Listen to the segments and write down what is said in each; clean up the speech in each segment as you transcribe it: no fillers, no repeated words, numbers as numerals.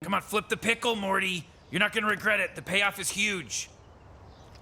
Come on, flip the pickle, Morty. You're not gonna regret it. The payoff is huge.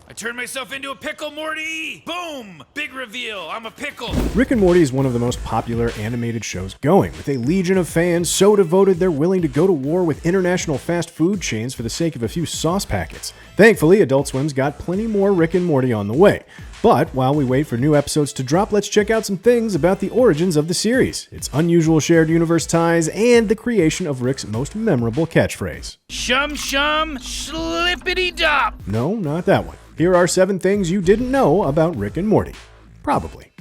I turned myself into a pickle, Morty! Boom! Big reveal, I'm a pickle! Rick and Morty is one of the most popular animated shows going, with a legion of fans so devoted they're willing to go to war with international fast food chains for the sake of a few sauce packets. Thankfully, Adult Swim's got plenty more Rick and Morty on the way. But while we wait for new episodes to drop, let's check out some things about the origins of the series, its unusual shared universe ties, and the creation of Rick's most memorable catchphrase. Shum shum, slippity dop! No, not that one. Here are 7 things you didn't know about Rick and Morty. Probably.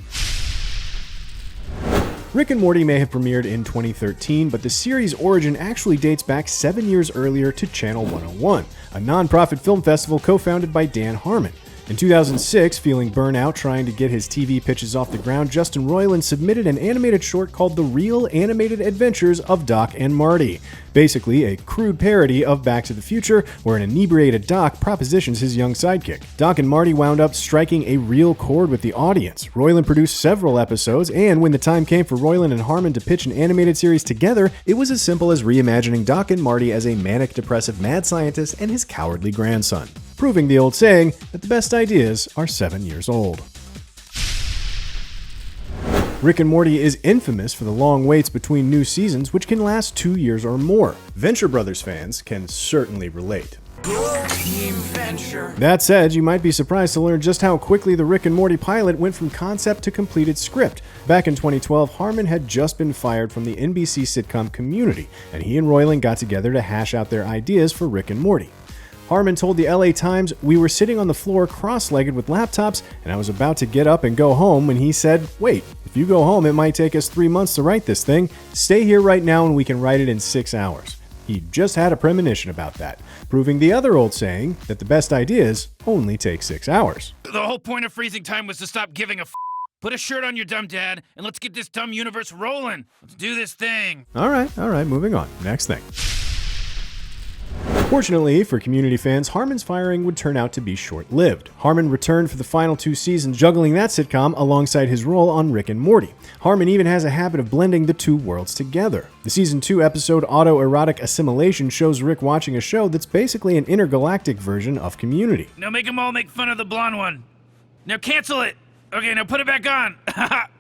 Rick and Morty may have premiered in 2013, but the series' origin actually dates back 7 years earlier to Channel 101, a non-profit film festival co-founded by Dan Harmon. In 2006, feeling burnout trying to get his TV pitches off the ground, Justin Roiland submitted an animated short called The Real Animated Adventures of Doc and Marty. Basically, a crude parody of Back to the Future, where an inebriated Doc propositions his young sidekick. Doc and Marty wound up striking a real chord with the audience. Roiland produced several episodes, and when the time came for Roiland and Harmon to pitch an animated series together, it was as simple as reimagining Doc and Marty as a manic-depressive mad scientist and his cowardly grandson, proving the old saying that the best ideas are 7 years old. Rick and Morty is infamous for the long waits between new seasons, which can last 2 years or more. Venture Brothers fans can certainly relate. Team Venture. That said, you might be surprised to learn just how quickly the Rick and Morty pilot went from concept to completed script. Back in 2012, Harmon had just been fired from the NBC sitcom Community, and he and Roiland got together to hash out their ideas for Rick and Morty. Harmon told the LA Times, "We were sitting on the floor cross-legged with laptops, and I was about to get up and go home when he said, 'Wait, if you go home, it might take us 3 months to write this thing. Stay here right now and we can write it in 6 hours.' He just had a premonition about that, proving the other old saying that the best ideas only take 6 hours. The whole point of freezing time was to stop giving a f***. Put a shirt on your dumb dad, and let's get this dumb universe rolling. Let's do this thing." All right, moving on. Next thing. Fortunately for Community fans, Harmon's firing would turn out to be short-lived. Harmon returned for the final 2 seasons, juggling that sitcom alongside his role on Rick and Morty. Harmon even has a habit of blending the 2 worlds together. The season 2 episode Autoerotic Assimilation shows Rick watching a show that's basically an intergalactic version of Community. Now make them all make fun of the blonde one. Now cancel it. Okay, now put it back on.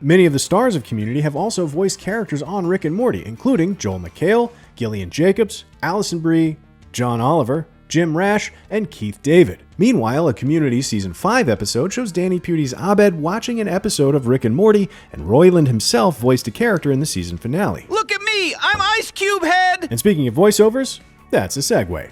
Many of the stars of Community have also voiced characters on Rick and Morty, including Joel McHale, Gillian Jacobs, Allison Brie, John Oliver, Jim Rash, and Keith David. Meanwhile, a Community Season 5 episode shows Danny Pudi's Abed watching an episode of Rick and Morty, and Roiland himself voiced a character in the season finale. Look at me, I'm Ice Cube Head! And speaking of voiceovers, that's a segue.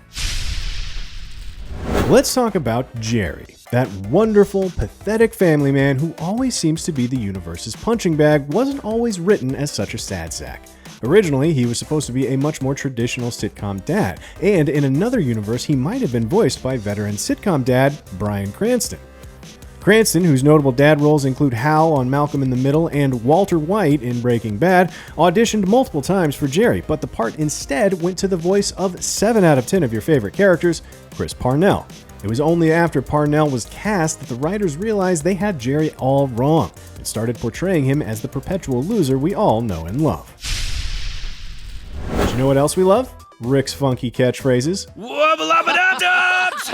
Let's talk about Jerry, that wonderful, pathetic family man who always seems to be the universe's punching bag. Wasn't always written as such a sad sack. Originally, he was supposed to be a much more traditional sitcom dad, and in another universe, he might have been voiced by veteran sitcom dad Bryan Cranston. Cranston, whose notable dad roles include Hal on Malcolm in the Middle and Walter White in Breaking Bad, auditioned multiple times for Jerry, but the part instead went to the voice of 7 out of 10 of your favorite characters, Chris Parnell. It was only after Parnell was cast that the writers realized they had Jerry all wrong and started portraying him as the perpetual loser we all know and love. But you know what else we love? Rick's funky catchphrases. Wubba lubba dub dubs!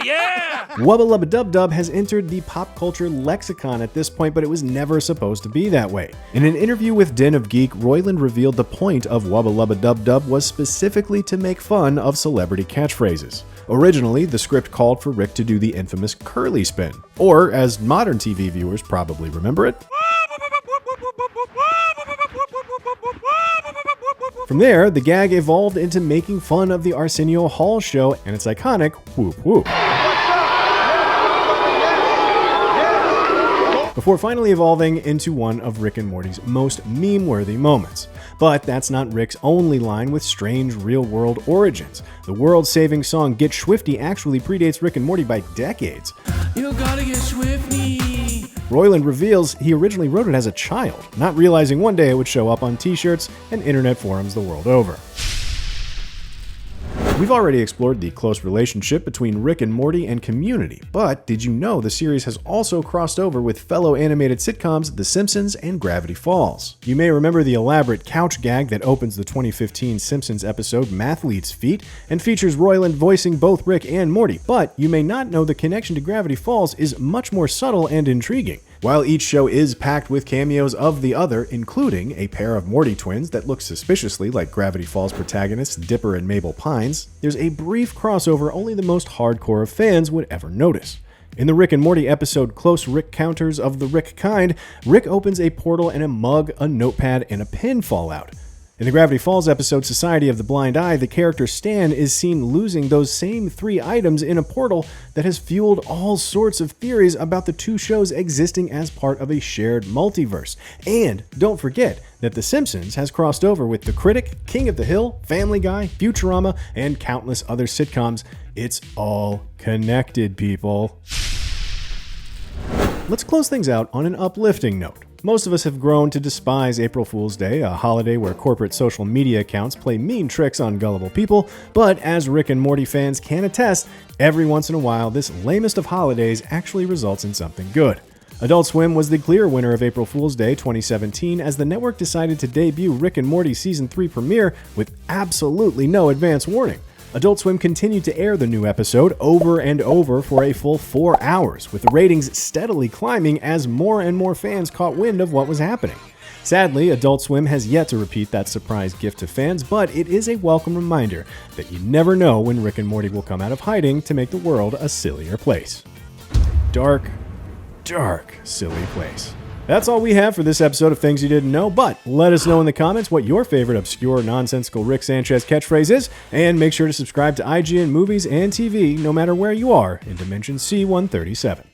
Yeah! Wubba lubba dub dub has entered the pop culture lexicon at this point, but it was never supposed to be that way. In an interview with Den of Geek, Roiland revealed the point of Wubba lubba dub dub was specifically to make fun of celebrity catchphrases. Originally, the script called for Rick to do the infamous curly spin, or as modern TV viewers probably remember it, from there, the gag evolved into making fun of the Arsenio Hall show and its iconic whoop whoop. Before finally evolving into one of Rick and Morty's most meme-worthy moments. But that's not Rick's only line with strange real-world origins. The world-saving song Get Schwifty actually predates Rick and Morty by decades. You gotta get swifty. Roiland reveals he originally wrote it as a child, not realizing one day it would show up on t-shirts and internet forums the world over. We've already explored the close relationship between Rick and Morty and Community, but did you know the series has also crossed over with fellow animated sitcoms The Simpsons and Gravity Falls? You may remember the elaborate couch gag that opens the 2015 Simpsons episode Mathlete's Feet and features Roiland voicing both Rick and Morty, but you may not know the connection to Gravity Falls is much more subtle and intriguing. While each show is packed with cameos of the other, including a pair of Morty twins that look suspiciously like Gravity Falls protagonists Dipper and Mabel Pines, there's a brief crossover only the most hardcore of fans would ever notice. In the Rick and Morty episode Close Rick Counters of the Rick Kind, Rick opens a portal and a mug, a notepad, and a pin fall out. In the Gravity Falls episode Society of the Blind Eye, the character Stan is seen losing those same 3 items in a portal that has fueled all sorts of theories about the two shows existing as part of a shared multiverse. And don't forget that The Simpsons has crossed over with The Critic, King of the Hill, Family Guy, Futurama, and countless other sitcoms. It's all connected, people. Let's close things out on an uplifting note. Most of us have grown to despise April Fool's Day, a holiday where corporate social media accounts play mean tricks on gullible people, but as Rick and Morty fans can attest, every once in a while this lamest of holidays actually results in something good. Adult Swim was the clear winner of April Fool's Day 2017 as the network decided to debut Rick and Morty Season 3 premiere with absolutely no advance warning. Adult Swim continued to air the new episode over and over for a full 4 hours, with the ratings steadily climbing as more and more fans caught wind of what was happening. Sadly, Adult Swim has yet to repeat that surprise gift to fans, but it is a welcome reminder that you never know when Rick and Morty will come out of hiding to make the world a sillier place. Dark, dark, silly place. That's all we have for this episode of Things You Didn't Know, but let us know in the comments what your favorite obscure, nonsensical Rick Sanchez catchphrase is, and make sure to subscribe to IGN Movies and TV no matter where you are in Dimension C-137.